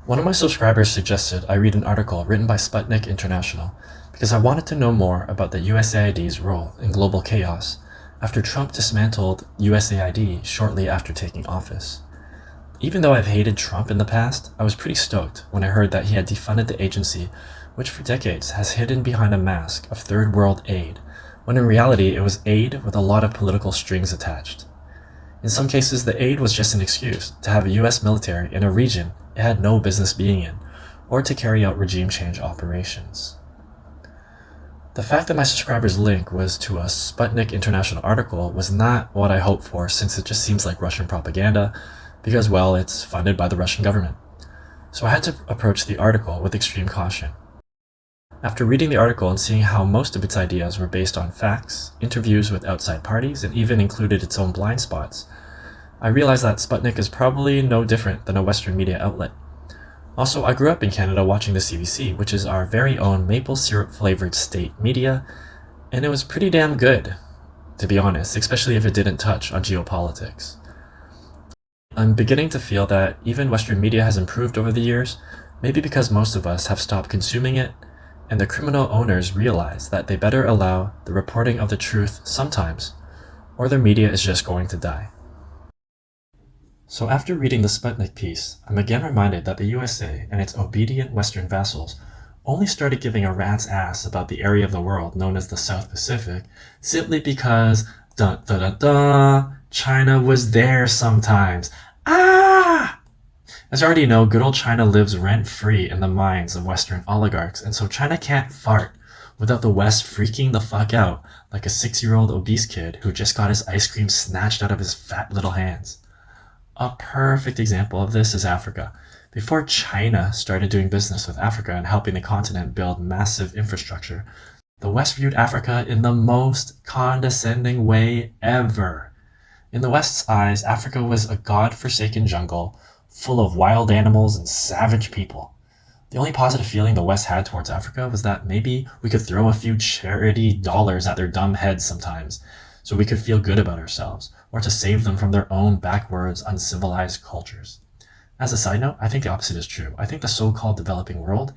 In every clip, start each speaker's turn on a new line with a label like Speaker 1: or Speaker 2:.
Speaker 1: One of my subscribers suggested I read an article written by Sputnik International because I wanted to know more about the USAID's role in global chaos after Trump dismantled USAID shortly after taking office. Even though I've hated Trump in the past, I was pretty stoked when I heard that he had defunded the agency, which for decades has hidden behind a mask of third world aid, when in reality it was aid with a lot of political strings attached. In some cases, the aid was just an excuse to have a US military in a region it had no business being in, or to carry out regime change operations. The fact that my subscriber's link was to a Sputnik International article was not what I hoped for, since it just seems like Russian propaganda, because, well, it's funded by the Russian government. So I had to approach the article with extreme caution. After reading the article and seeing how most of its ideas were based on facts, interviews with outside parties, and even included its own blind spots, I realized that Sputnik is probably no different than a Western media outlet. Also, I grew up in Canada watching the CBC, which is our very own maple syrup flavored state media, and it was pretty damn good, to be honest, especially if it didn't touch on geopolitics. I'm beginning to feel that even Western media has improved over the years, maybe because most of us have stopped consuming it, and the criminal owners realize that they better allow the reporting of the truth sometimes, or their media is just going to die. So after reading the Sputnik piece, I'm again reminded that the USA and its obedient Western vassals only started giving a rat's ass about the area of the world known as the South Pacific simply because, dun dun dun dun, China was there sometimes. Ah! As you already know, good old China lives rent-free in the minds of Western oligarchs, and so China can't fart without the West freaking the fuck out like a 6-year-old obese kid who just got his ice cream snatched out of his fat little hands. A perfect example of this is Africa. Before China started doing business with Africa and helping the continent build massive infrastructure, the West viewed Africa in the most condescending way ever. In the West's eyes, Africa was a god-forsaken jungle full of wild animals and savage people. The only positive feeling the West had towards Africa was that maybe we could throw a few charity dollars at their dumb heads sometimes, so we could feel good about ourselves, or to save them from their own backwards, uncivilized cultures. As a side note, I think the opposite is true. I think the so-called developing world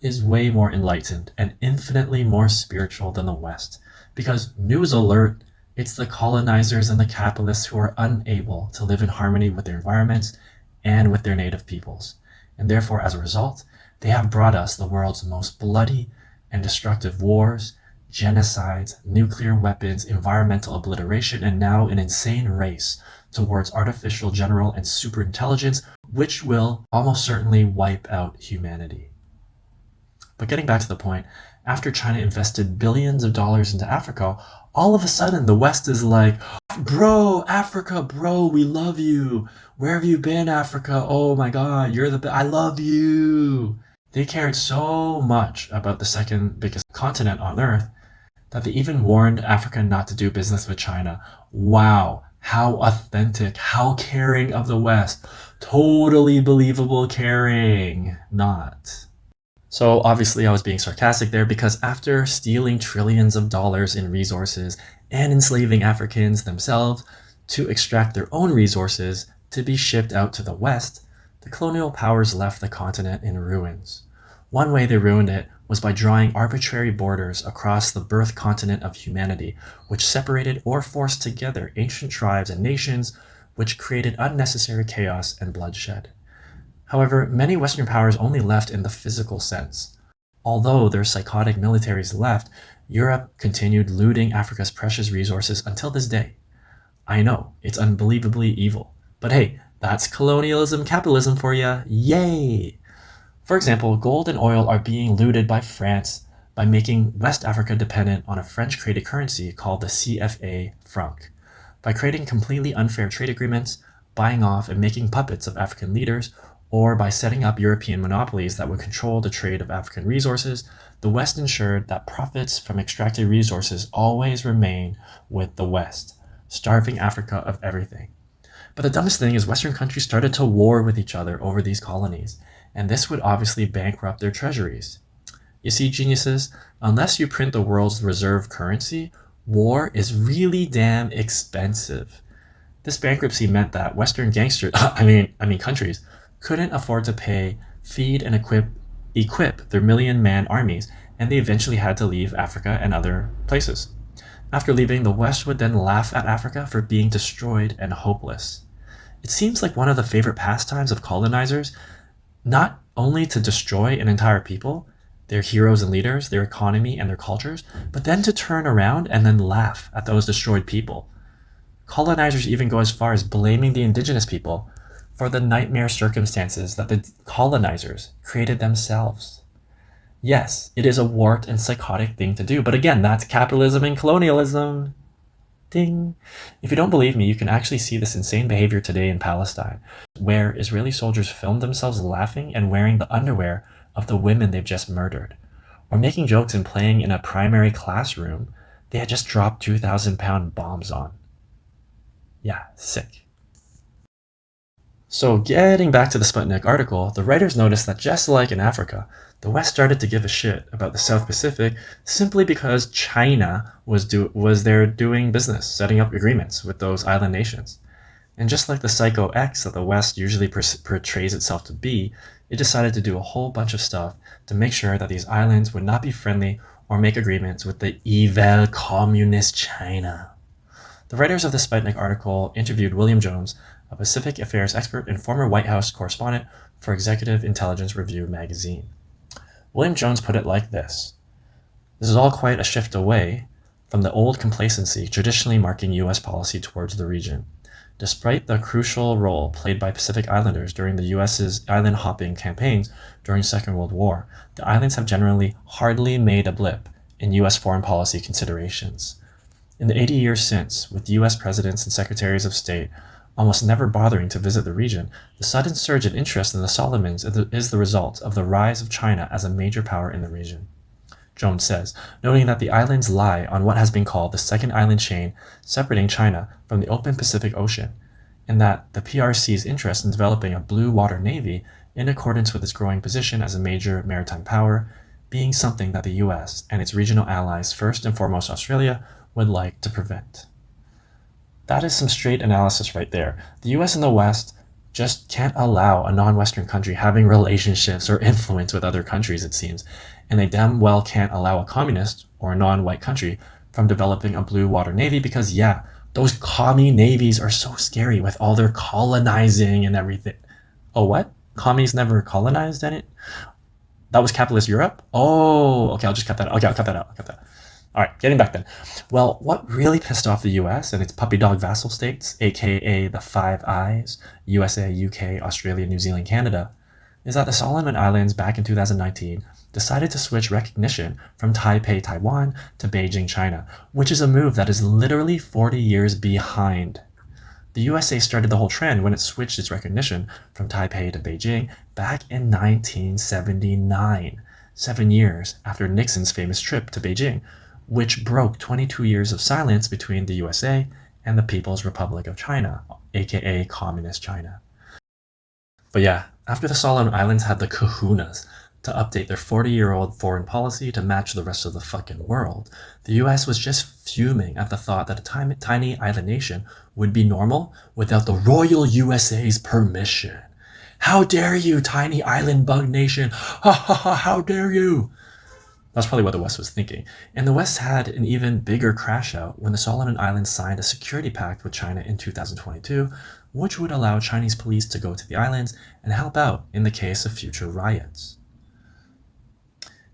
Speaker 1: is way more enlightened and infinitely more spiritual than the West, because news alert, it's the colonizers and the capitalists who are unable to live in harmony with their environments and with their native peoples. And therefore, as a result, they have brought us the world's most bloody and destructive wars, genocides, nuclear weapons, environmental obliteration, and now an insane race towards artificial general and superintelligence, which will almost certainly wipe out humanity. But getting back to the point, after China invested billions of dollars into Africa, all of a sudden the West is like, bro, Africa, bro, we love you. Where have you been, Africa? Oh my God, you're the best. I love you. They cared so much about the second biggest continent on Earth that they even warned Africa not to do business with China. Wow, how authentic, how caring of the West. Totally believable caring. Not. So obviously I was being sarcastic there, because after stealing trillions of dollars in resources and enslaving Africans themselves to extract their own resources to be shipped out to the West, the colonial powers left the continent in ruins. One way they ruined it was by drawing arbitrary borders across the birth continent of humanity, which separated or forced together ancient tribes and nations, which created unnecessary chaos and bloodshed. However, many Western powers only left in the physical sense. Although their psychotic militaries left, Europe continued looting Africa's precious resources until this day. I know, it's unbelievably evil, but hey, that's colonialism capitalism for ya, yay! For example, gold and oil are being looted by France by making West Africa dependent on a French-created currency called the CFA franc. By creating completely unfair trade agreements, buying off and making puppets of African leaders, or by setting up European monopolies that would control the trade of African resources, the West ensured that profits from extracted resources always remain with the West, starving Africa of everything. But the dumbest thing is Western countries started to war with each other over these colonies, and this would obviously bankrupt their treasuries. You see, geniuses, unless you print the world's reserve currency, war is really damn expensive. This bankruptcy meant that Western countries couldn't afford to pay feed and equip their million-man armies, and they eventually had to leave Africa and other places. After leaving, the West would then laugh at Africa for being destroyed and hopeless. It seems like one of the favorite pastimes of colonizers, not only to destroy an entire people, their heroes and leaders, their economy and their cultures, but then to turn around and then laugh at those destroyed people. Colonizers even go as far as blaming the indigenous people for the nightmare circumstances that the colonizers created themselves. Yes, it is a warped and psychotic thing to do, but again, that's capitalism and colonialism. Ding. If you don't believe me, you can actually see this insane behavior today in Palestine, where Israeli soldiers filmed themselves laughing and wearing the underwear of the women they've just murdered, or making jokes and playing in a primary classroom they had just dropped 2,000-pound bombs on. Yeah, sick. So getting back to the Sputnik article, the writers noticed that just like in Africa, the West started to give a shit about the South Pacific simply because China was there doing business, setting up agreements with those island nations. And just like the Psycho X that the West usually portrays itself to be, it decided to do a whole bunch of stuff to make sure that these islands would not be friendly or make agreements with the evil communist China. The writers of the Sputnik article interviewed William Jones, a Pacific Affairs expert and former White House correspondent for Executive Intelligence Review magazine. William Jones put it like this: "This is all quite a shift away from the old complacency traditionally marking U.S. policy towards the region. Despite the crucial role played by Pacific Islanders during the U.S.'s island-hopping campaigns during the Second World War, the islands have generally hardly made a blip in U.S. foreign policy considerations. In the 80 years since, with U.S. presidents and secretaries of state almost never bothering to visit the region, the sudden surge in interest in the Solomons is the result of the rise of China as a major power in the region." Jones says, noting that the islands lie on what has been called the second island chain separating China from the open Pacific Ocean, and that the PRC's interest in developing a blue water navy in accordance with its growing position as a major maritime power, being something that the US and its regional allies, first and foremost Australia, would like to prevent. That is some straight analysis right there. The US and the West just can't allow a non-Western country having relationships or influence with other countries, it seems, and they damn well can't allow a communist or a non-white country from developing a blue water navy because, yeah, those commie navies are so scary with all their colonizing and everything. Oh, what? Commies never colonized any? That was capitalist Europe? Oh, okay, I'll just cut that out. Okay, I'll cut that out. All right, getting back then. Well, what really pissed off the US and its puppy dog vassal states, aka the Five Eyes, USA, UK, Australia, New Zealand, Canada, is that the Solomon Islands back in 2019 decided to switch recognition from Taipei, Taiwan to Beijing, China, which is a move that is literally 40 years behind. The USA started the whole trend when it switched its recognition from Taipei to Beijing back in 1979, 7 years after Nixon's famous trip to Beijing, which broke 22 years of silence between the USA and the People's Republic of China, aka Communist China. But yeah, after the Solomon Islands had the kahunas to update their 40-year-old foreign policy to match the rest of the fucking world, the US was just fuming at the thought that a tiny island nation would be normal without the Royal USA's permission. How dare you, tiny island bug nation? Ha ha ha, how dare you? That's probably what the West was thinking. And the West had an even bigger crash out when the Solomon Islands signed a security pact with China in 2022, which would allow Chinese police to go to the islands and help out in the case of future riots.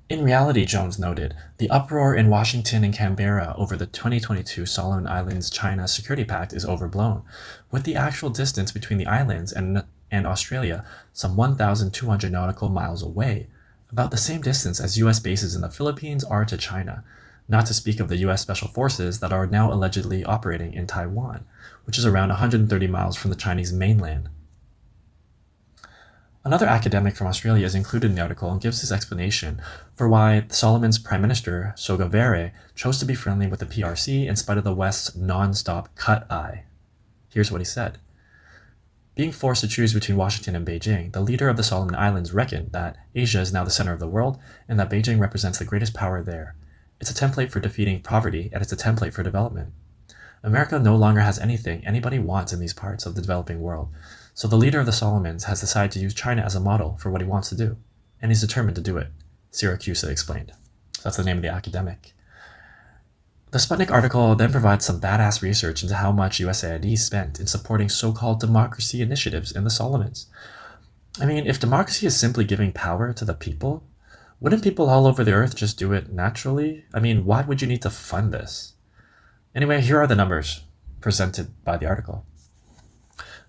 Speaker 1: In reality, Jones noted, the uproar in Washington and Canberra over the 2022 Solomon Islands China Security Pact is overblown, with the actual distance between the islands and Australia some 1,200 nautical miles away, about the same distance as US bases in the Philippines are to China, not to speak of the US Special Forces that are now allegedly operating in Taiwan, which is around 130 miles from the Chinese mainland. Another academic from Australia is included in the article and gives his explanation for why Solomon's Prime Minister, Sogavare, chose to be friendly with the PRC in spite of the West's non-stop cut-eye. Here's what he said. Being forced to choose between Washington and Beijing, the leader of the Solomon Islands reckoned that Asia is now the center of the world and that Beijing represents the greatest power there. It's a template for defeating poverty and it's a template for development. America no longer has anything anybody wants in these parts of the developing world, So the leader of the Solomons has decided to use China as a model for what he wants to do, and he's determined to do it, Syracuse explained. So that's the name of the academic. The Sputnik article then provides some badass research into how much USAID spent in supporting so-called democracy initiatives in the Solomons. I mean, if democracy is simply giving power to the people, wouldn't people all over the earth just do it naturally? I mean, why would you need to fund this? Anyway, here are the numbers presented by the article.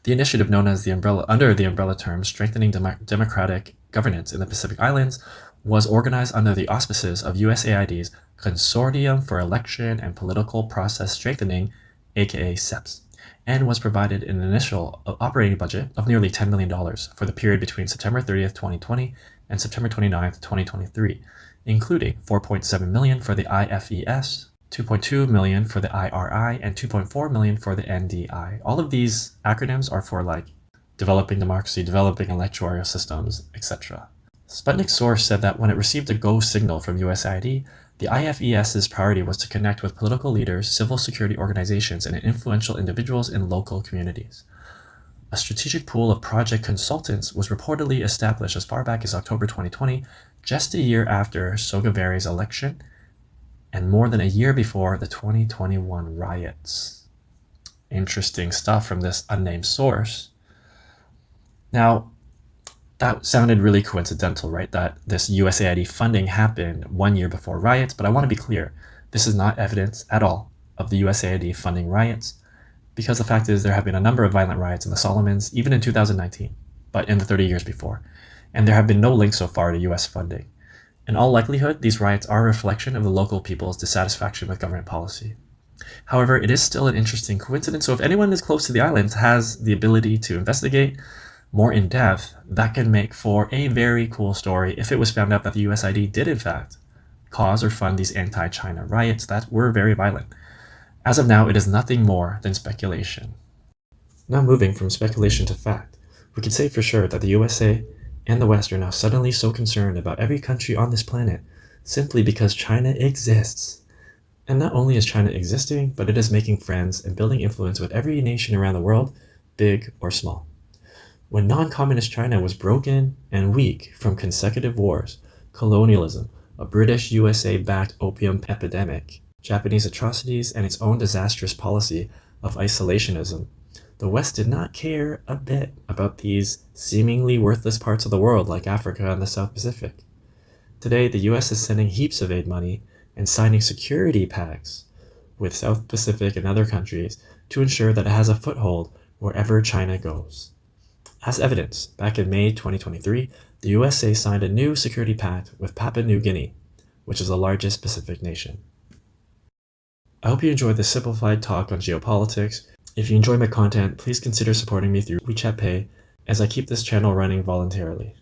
Speaker 1: The initiative, known as under the umbrella term Strengthening Democratic Governance in the Pacific Islands, was organized under the auspices of USAID's Consortium for Election and Political Process Strengthening, aka CEPS, and was provided an initial operating budget of nearly $10 million for the period between September 30th, 2020 and September 29th, 2023, including $4.7 million for the IFES, $2.2 million for the IRI, and $2.4 million for the NDI. All of these acronyms are for like developing democracy, developing electoral systems, etc. Sputnik's source said that when it received a go signal from USAID, the IFES's priority was to connect with political leaders, civil security organizations, and influential individuals in local communities. A strategic pool of project consultants was reportedly established as far back as October 2020, just a year after Sogavere's election, and more than a year before the 2021 riots. Interesting stuff from this unnamed source. Now, that sounded really coincidental, right? That this USAID funding happened 1 year before riots, but I want to be clear. This is not evidence at all of the USAID funding riots, because the fact is there have been a number of violent riots in the Solomons, even in 2019, but in the 30 years before, and there have been no links so far to US funding. In all likelihood, these riots are a reflection of the local people's dissatisfaction with government policy. However, it is still an interesting coincidence, so if anyone is close to the islands has the ability to investigate more in depth, that can make for a very cool story if it was found out that the USAID did in fact cause or fund these anti-China riots that were very violent. As of now, it is nothing more than speculation. Now moving from speculation to fact, we can say for sure that the USA and the West are now suddenly so concerned about every country on this planet simply because China exists. And not only is China existing, but it is making friends and building influence with every nation around the world, big or small. When non-communist China was broken and weak from consecutive wars, colonialism, a British USA-backed opium epidemic, Japanese atrocities, and its own disastrous policy of isolationism, the West did not care a bit about these seemingly worthless parts of the world like Africa and the South Pacific. Today, the US is sending heaps of aid money and signing security pacts with South Pacific and other countries to ensure that it has a foothold wherever China goes. As evidence, back in May 2023, the USA signed a new security pact with Papua New Guinea, which is the largest Pacific nation. I hope you enjoyed this simplified talk on geopolitics. If you enjoy my content, please consider supporting me through WeChat Pay, as I keep this channel running voluntarily.